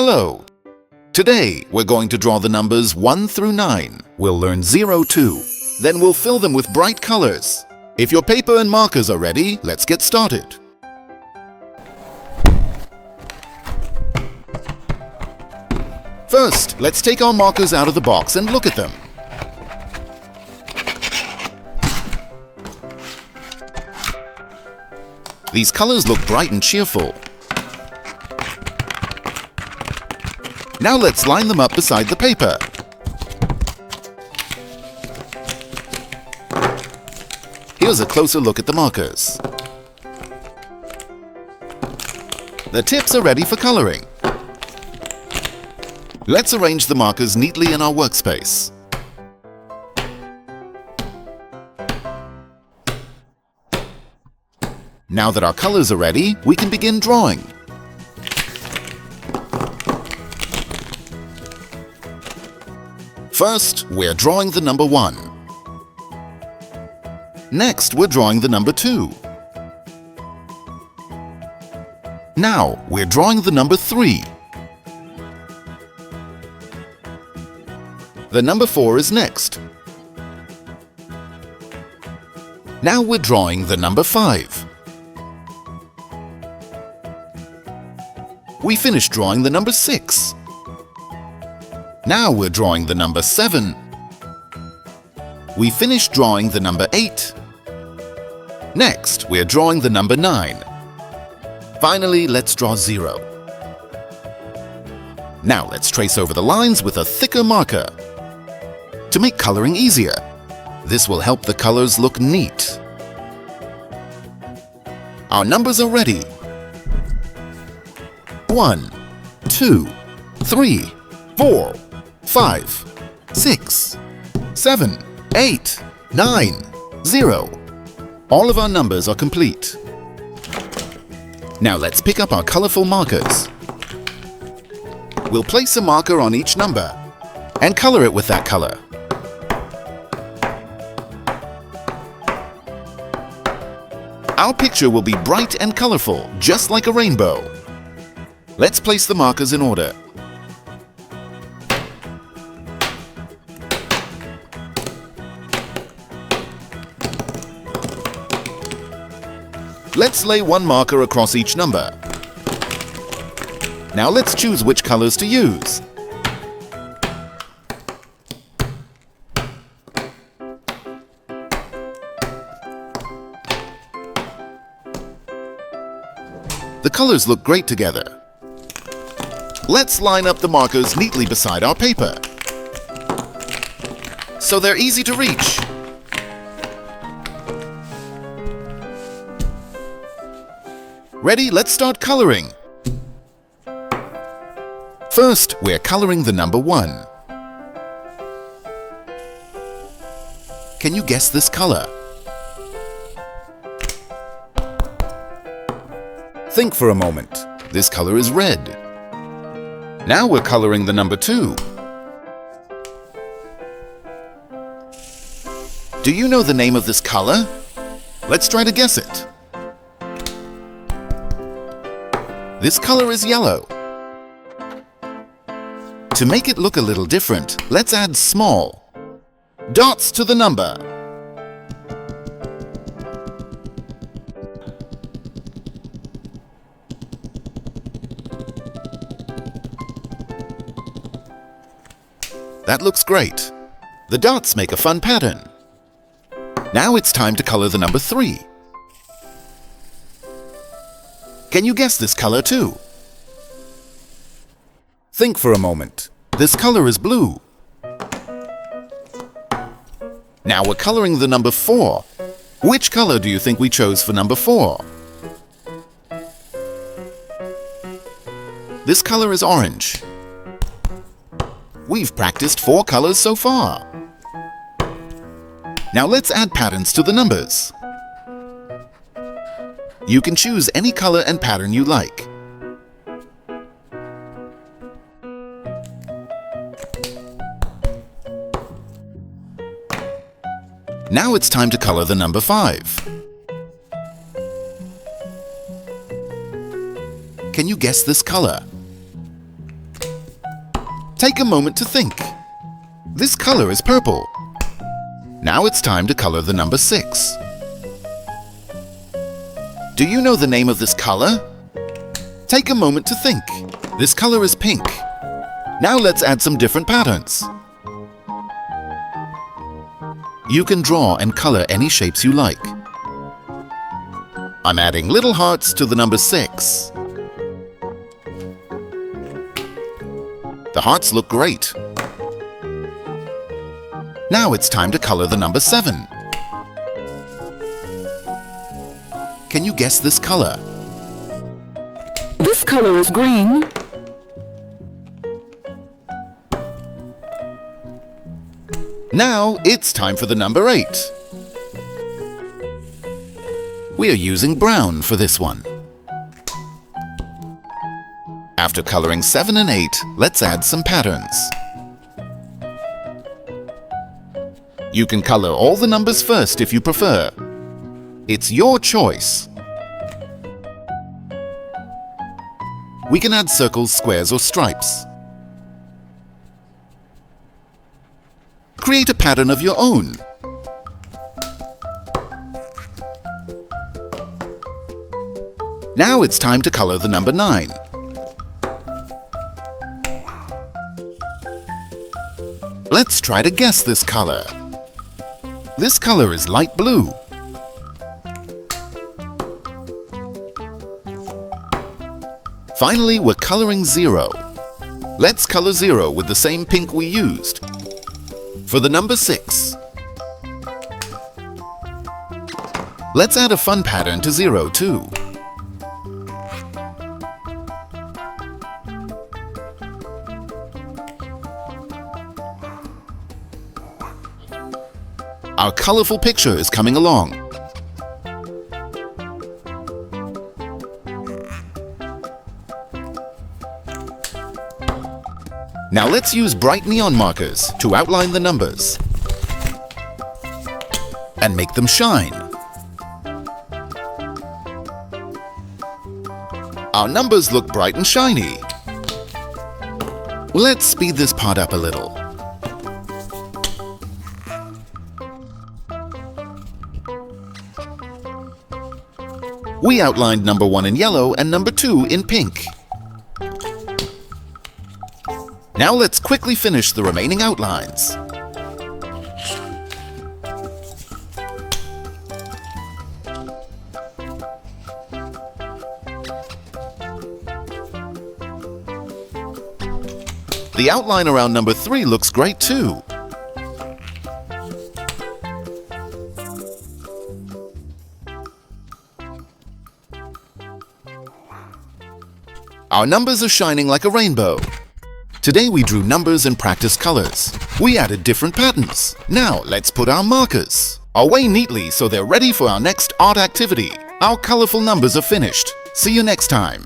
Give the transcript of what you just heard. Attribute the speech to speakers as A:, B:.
A: Hello! Today, we're going to draw the numbers 1 through 9. We'll learn 0 too. Then we'll fill them with bright colors. If your paper and markers are ready, let's get started. First, let's take our markers out of the box and look at them. These colors look bright and cheerful. Now let's line them up beside the paper. Here's a closer look at the markers. The tips are ready for coloring. Let's arrange the markers neatly in our workspace. Now that our colors are ready, we can begin drawing. First, we're drawing the number 1. Next, we're drawing the number 2. Now, we're drawing the number 3. The number 4 is next. Now we're drawing the number 5. We finished drawing the number 6. Now we're drawing the number 7. We finished drawing the number 8. Next, we're drawing the number 9. Finally, let's draw 0. Now let's trace over the lines with a thicker marker. To make coloring easier, this will help the colors look neat. Our numbers are ready. 1, 2, 3, 4, 5, 6, 7, 8, 9, 0. All of our numbers are complete. Now let's pick up our colorful markers. We'll place a marker on each number and color it with that color. Our picture will be bright and colorful, just like a rainbow. Let's place the markers in order. Let's lay one marker across each number. Now let's choose which colors to use. The colors look great together. Let's line up the markers neatly beside our paper, so they're easy to reach. Ready? Let's start coloring. First, we're coloring the number 1. Can you guess this color? Think for a moment. This color is red. Now we're coloring the number 2. Do you know the name of this color? Let's try to guess it. This color is yellow. To make it look a little different, let's add small dots to the number. That looks great. The dots make a fun pattern. Now it's time to color the number 3. Can you guess this color too? Think for a moment. This color is blue. Now we're coloring the number 4. Which color do you think we chose for number 4? This color is orange. We've practiced 4 colors so far. Now let's add patterns to the numbers. You can choose any color and pattern you like. Now it's time to color the number 5. Can you guess this color? Take a moment to think. This color is purple. Now it's time to color the number 6. Do you know the name of this color? Take a moment to think. This color is pink. Now let's add some different patterns. You can draw and color any shapes you like. I'm adding little hearts to the number 6. The hearts look great. Now it's time to color the number 7. Can you guess this color?
B: This color is green.
A: Now it's time for the number 8. We are using brown for this one. After coloring 7 and 8, let's add some patterns. You can color all the numbers first if you prefer. It's your choice. We can add circles, squares, or stripes. Create a pattern of your own. Now it's time to color the number 9. Let's try to guess this color. This color is light blue. Finally, we're coloring 0. Let's color 0 with the same pink we used. For the number 6, let's add a fun pattern to 0 too. Our colorful picture is coming along. Now let's use bright neon markers to outline the numbers and make them shine. Our numbers look bright and shiny. Let's speed this part up a little. We outlined number 1 in yellow and number 2 in pink. Now let's quickly finish the remaining outlines. The outline around number 3 looks great too. Our numbers are shining like a rainbow. Today we drew numbers and practiced colors. We added different patterns. Now let's put our markers away neatly so they're ready for our next art activity. Our colorful numbers are finished. See you next time.